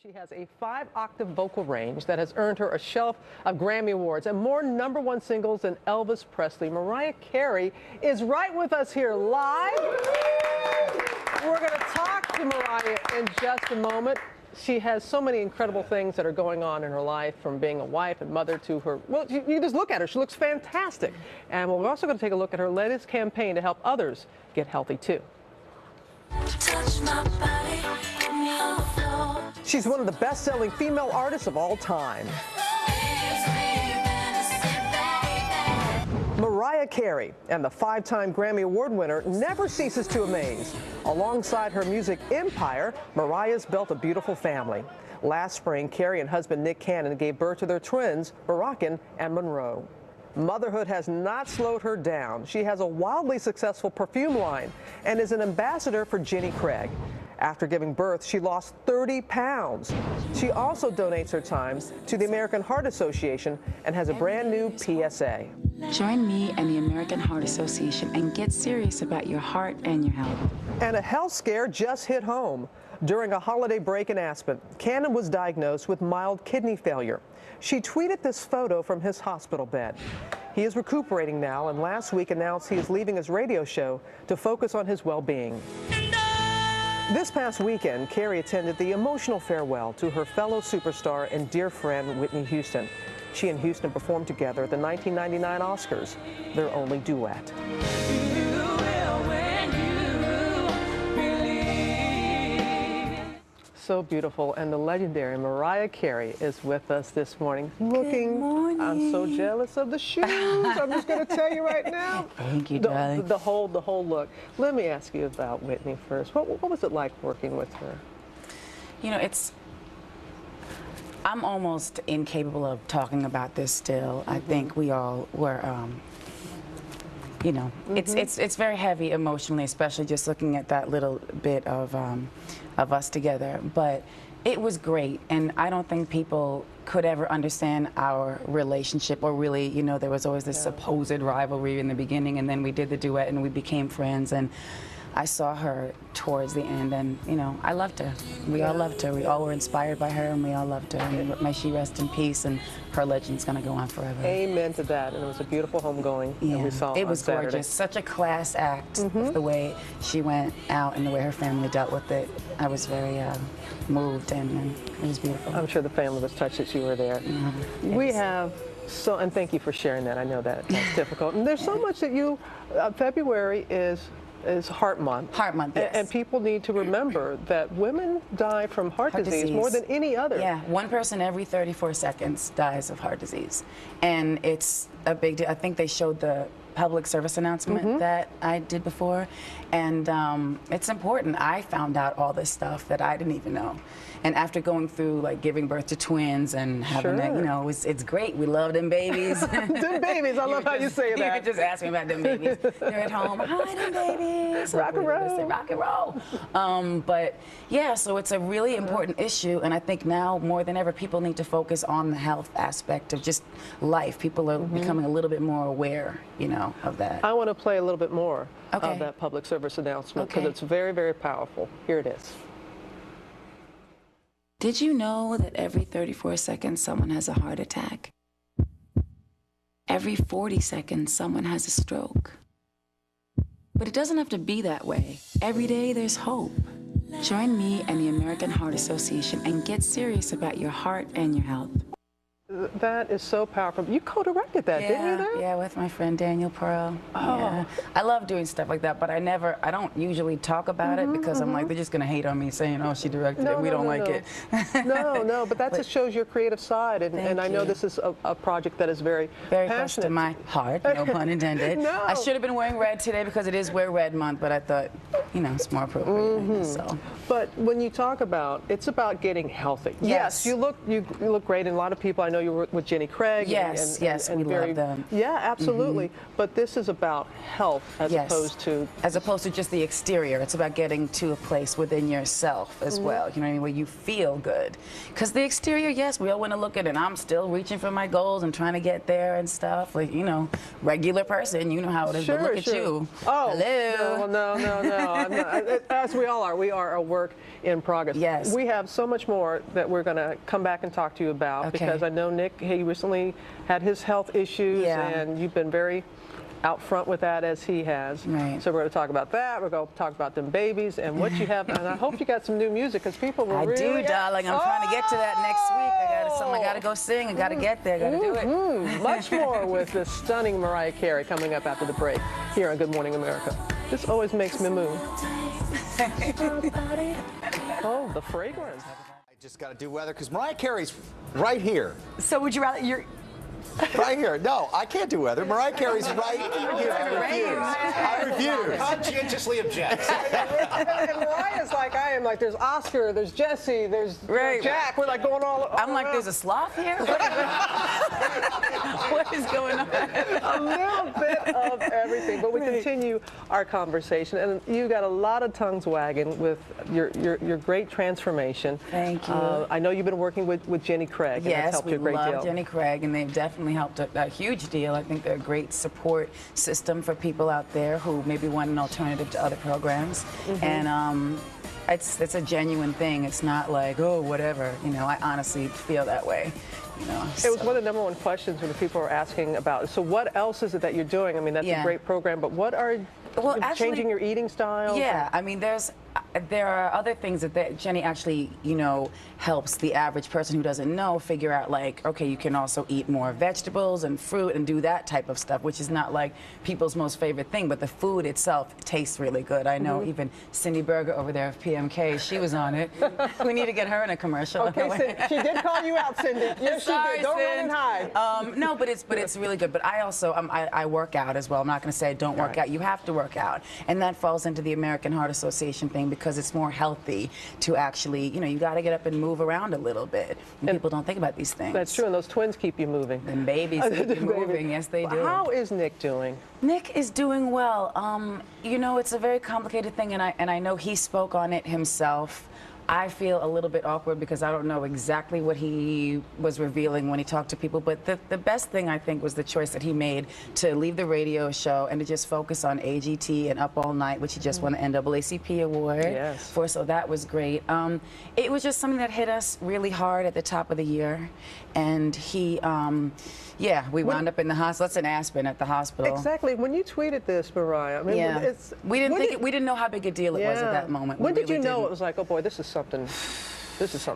She has a 5-octave vocal range that has earned her a shelf of Grammy Awards and more #1 singles than Elvis Presley. Mariah Carey is right with us here live. We're going to talk to Mariah in just a moment. She has so many incredible things that are going on in her life, from being a wife and mother to her, well, you just look at her, she looks fantastic. And we're also going to take a look at her latest campaign to help others get healthy too. Touch my body, put me on the floor. She's one of the best-selling female artists of all time. Mariah Carey, and the 5-time Grammy Award winner, never ceases to amaze. Alongside her music empire, Mariah's built a beautiful family. Last spring, Carey and husband Nick Cannon gave birth to their twins, Moroccan and Monroe. Motherhood has not slowed her down. She has a wildly successful perfume line and is an ambassador for Jenny Craig. After giving birth, she lost 30 pounds. She also donates her time to the American Heart Association and has a brand new PSA. Join me and the American Heart Association and get serious about your heart and your health. And a health scare just hit home. During a holiday break in Aspen, Cannon was diagnosed with mild kidney failure. She tweeted this photo from his hospital bed. He is recuperating now, and last week announced he is leaving his radio show to focus on his well-being. This past weekend, Carey attended the emotional farewell to her fellow superstar and dear friend, Whitney Houston. She and Houston performed together at the 1999 Oscars, their only duet. So beautiful, and the legendary Mariah Carey is with us this morning. Good morning. I'm so jealous of the shoes. I'm just going to tell you right now. Thank you, darling. The whole look. Let me ask you about Whitney first. What was it like working with her? You know, I'm almost incapable of talking about this still. I think we all were, you know, it's very heavy emotionally, especially just looking at that little bit of us together. But it was great, and I don't think people could ever understand our relationship, or really, you know, there was always this supposed rivalry in the beginning, and then we did the duet and we became friends, and I saw her towards the end, and, you know, I loved her. We all loved her. We all were inspired by her, and we all loved her. And may she rest in peace, and her legend's going to go on forever. Amen to that. And it was a beautiful homegoing that we saw it was on Saturday. Gorgeous. Such a class act, the way she went out and the way her family dealt with it. I was very moved, and it was beautiful. I'm sure the family was touched that you were there. We have and thank you for sharing that. I know that's difficult. And there's so much that you, February is Heart Month. Heart Month, yes. And people need to remember that women die from heart disease more than any other. Yeah, 1 person every 34 seconds dies of heart disease. And it's a big deal. I think they showed the public service announcement that I did before, and it's important. I found out all this stuff that I didn't even know. And after going through, like, giving birth to twins and having that, you know, it's great. We love them babies. Them babies, I love how you say that. You could just ask me about them babies. They're at home, hi, them babies. Rock and roll. Rock and roll. But yeah, so it's a really important issue, and I think now more than ever, people need to focus on the health aspect of just life. People are becoming a little bit more aware, you know, of that. I want to play a little bit more of that public service announcement, because it's very, very powerful. Here it is. Did you know that every 34 seconds someone has a heart attack? Every 40 seconds someone has a stroke. But it doesn't have to be that way. Every day there's hope. Join me and the American Heart Association and get serious about your heart and your health. That is so powerful. You co-directed that, didn't you? There? Yeah, with my friend Daniel Pearl. Oh. Yeah. I love doing stuff like that, but I don't usually talk about it, because I'm like, they're just going to hate on me saying, oh, she directed it, we don't like it. No, but that just shows your creative side, and I know this is a project that is very close to my heart, no pun intended. No. I should have been wearing red today because it is Wear Red Month, but I thought, you know, it's more appropriate. So. But when you talk about, it's about getting healthy. Yes, you look great, and a lot of people I know know you were with Jenny Craig. Yes, yes, we love them. Yeah, absolutely. But this is about health as opposed to... As opposed to just the exterior. It's about getting to a place within yourself as well, you know what I mean, where you feel good. Because the exterior, yes, we all want to look at it, and I'm still reaching for my goals and trying to get there and stuff. Like, you know, regular person, you know how it is, but look at you. Oh, hello. No. I'm not, as we all are. We are a work in progress. Yes. We have so much more that we're going to come back and talk to you about because I know Nick, he recently had his health issues and you've been very out front with that as he has. Right. So we're going to talk about that. We're going to talk about them babies and what you have. And I hope you got some new music because people will really... I do, darling. I'm trying to get to that next week. I got to go sing. I got to get there. I got to do it. Much more with the stunning Mariah Carey coming up after the break here on Good Morning America. This always makes me move. Oh, the fragrance. I just got to do weather because Mariah Carey's right here. So would you rather you're Right here. No, I can't do weather. Mariah Carey's right here. I refuse. Conscientiously object. And Mariah's like I am. Like there's Oscar, there's Jesse, there's Jack. We're like going all I'm like, around. there's a sloth here? What is going on? A little bit of everything. But we continue our conversation. And you got a lot of tongues wagging with your great transformation. Thank you. I know you've been working with Jenny Craig. And that's helped you a great deal. Love Jenny Craig, and they've definitely helped a huge deal. I think they're a great support system for people out there who maybe want an alternative to other programs. And it's a genuine thing. It's not like, oh, whatever. You know, I honestly feel that way. You know, it was one of the #1 questions when the people were asking about. So what else is it that you're doing? I mean, that's a great program, but what are changing your eating style? Yeah, I mean, there are other things that Jenny actually, you know, helps the average person who doesn't know figure out, like, okay, you can also eat more vegetables and fruit and do that type of stuff, which is not like people's most favorite thing, but the food itself tastes really good. I know even Cindy Berger over there of PMK, she was on it. We need to get her in a commercial. Okay, she did call you out, Cindy. Yes, Sorry, she did. Don't run and hide. No, but it's really good. But I also I work out as well. I'm not going to say I don't work out. You have to work out, and that falls into the American Heart Association thing because it's more healthy to actually, you know, you got to get up and move around a little bit. And people don't think about these things. That's true, and those twins keep you moving. And babies keep you moving. Yes, they do. How is Nick doing? Nick is doing well. You know, it's a very complicated thing, and I know he spoke on it himself. I feel a little bit awkward because I don't know exactly what he was revealing when he talked to people, but the best thing I think was the choice that he made to leave the radio show and to just focus on AGT and Up All Night, which he just won an NAACP award for, so that was great. It was just something that hit us really hard at the top of the year, and he, we wound up in the hospital. That's in Aspen at the hospital. Exactly. When you tweeted this, Mariah, I mean, we didn't know how big a deal it was at that moment. When did you know it was like, oh boy, this is something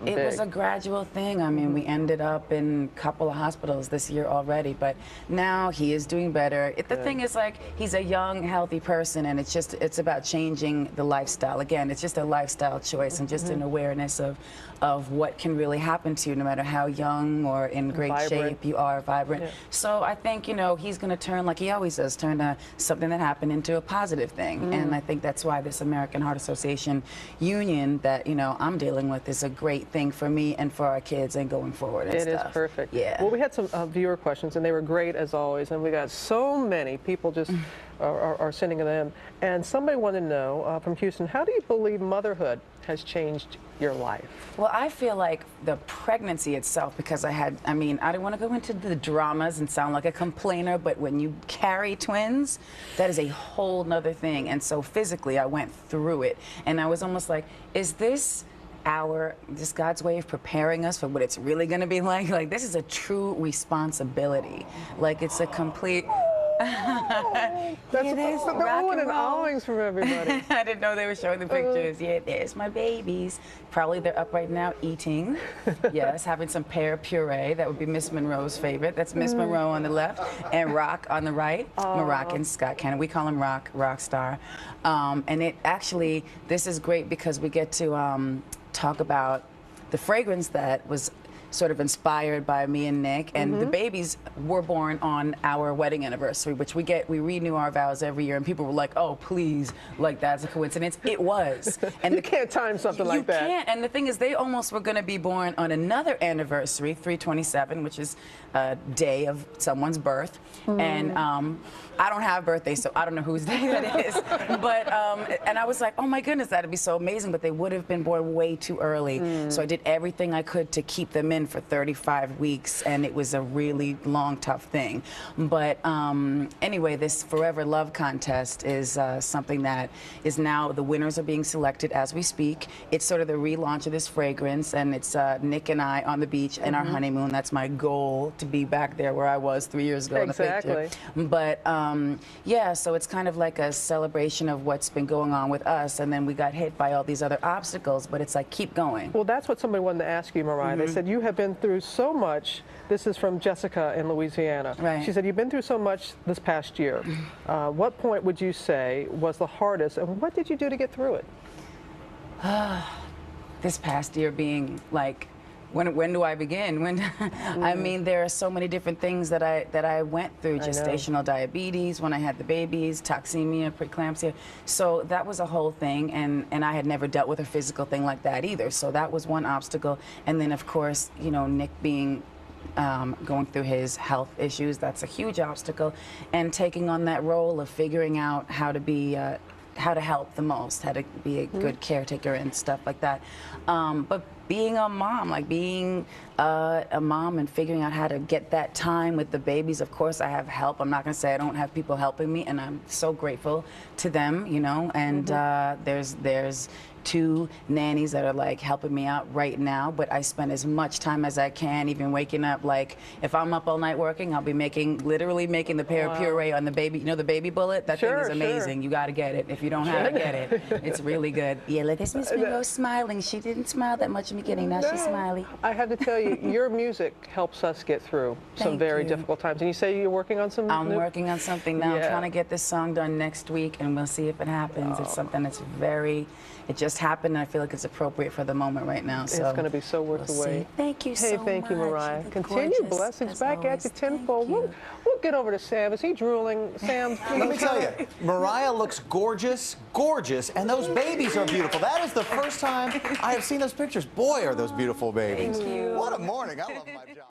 big? It was a gradual thing. I mean, we ended up in a couple of hospitals this year already, but now he is doing better. The thing is, like, he's a young, healthy person, and it's about changing the lifestyle. Again, it's just a lifestyle choice and just an awareness of what can really happen to you, no matter how young or in great shape you are, vibrant. So I think, you know, he's going to turn, like he always does, turn something that happened into a positive thing. And I think that's why this American Heart Association union that, you know, I'm dealing with is a great thing for me and for our kids and going forward and stuff. It is perfect. Yeah. Well, we had some viewer questions, and they were great as always, and we got so many people just are sending them in. And somebody wanted to know from Houston, how do you believe motherhood has changed your life? Well, I feel like the pregnancy itself, because I don't want to go into the dramas and sound like a complainer, but when you carry twins, that is a whole nother thing. And so physically, I went through it, and I was almost like, is this God's way of preparing us for what it's really going to be like? Like, this is a true responsibility. Like, it's a complete... That's oohing and ahhings from everybody. I didn't know they were showing the pictures. Yeah, there's my babies. Probably they're up right now eating. Yes, having some pear puree. That would be Miss Monroe's favorite. That's Miss Monroe on the left and Rock on the right. Moroccan Scott Cannon. We call him Rock Star. And it actually, this is great because we get to talk about the fragrance that was sort of inspired by me and Nick. And the babies were born on our wedding anniversary, which we renew our vows every year. And people were like, "Oh, please, like that's a coincidence." It was. And You can't time something like that. You can't. And the thing is, they almost were going to be born on another anniversary, 3/27, which is a day of someone's birth. And I don't have birthdays, so I don't know whose day that is. But and I was like, oh my goodness, that'd be so amazing. But they would have been born way too early. So I did everything I could to keep them in for 35 weeks, and it was a really long, tough thing. But anyway, this Forever Love contest is something that is now, the winners are being selected as we speak. It's sort of the relaunch of this fragrance, and it's Nick and I on the beach in our honeymoon. That's my goal, to be back there where I was 3 years ago in the picture. But yeah, so it's kind of like a celebration of what's been going on with us, and then we got hit by all these other obstacles, but it's like, keep going. Well, that's what somebody wanted to ask you, Mariah. They said you have been through so much. This is from Jessica in Louisiana. Right. She said you've been through so much this past year. What point would you say was the hardest, and what did you do to get through it? This past year being like, when do I begin? I mean, there are so many different things that I went through. Gestational diabetes when I had the babies, toxemia, preeclampsia. So that was a whole thing, and I had never dealt with a physical thing like that either. So that was one obstacle. And then, of course, you know, Nick being going through his health issues, that's a huge obstacle. And taking on that role of figuring out how to be how to help the most, how to be a good caretaker and stuff like that. But being a mom, like being a mom and figuring out how to get that time with the babies. Of course, I have help. I'm not going to say I don't have people helping me, and I'm so grateful to them, you know. And there's 2 nannies that are like helping me out right now, but I spend as much time as I can, even waking up. Like if I'm up all night working, I'll be literally making the pear puree on the baby, you know, the baby bullet. That thing is amazing. You got to get it. If you don't have it, get it. It's really good. Yeah, look, this Miss Monroe smiling. She didn't smile that much in the beginning. Now she's smiley. I have to tell you, your music helps us get through some very difficult times. And you say you're working on some I'm working on something now. I'm trying to get this song done next week, and we'll see if it happens. It's something that's it just happened, and I feel like it's appropriate for the moment right now. So it's going to be so worth the wait. Thank you so much. Hey, thank you, Mariah. Continue blessings back at you tenfold. We'll get over to Sam. Is he drooling? Sam, let me tell you, Mariah looks gorgeous, and those babies are beautiful. That is the first time I have seen those pictures. Boy, are those beautiful babies. Thank you. What a morning. I love my job.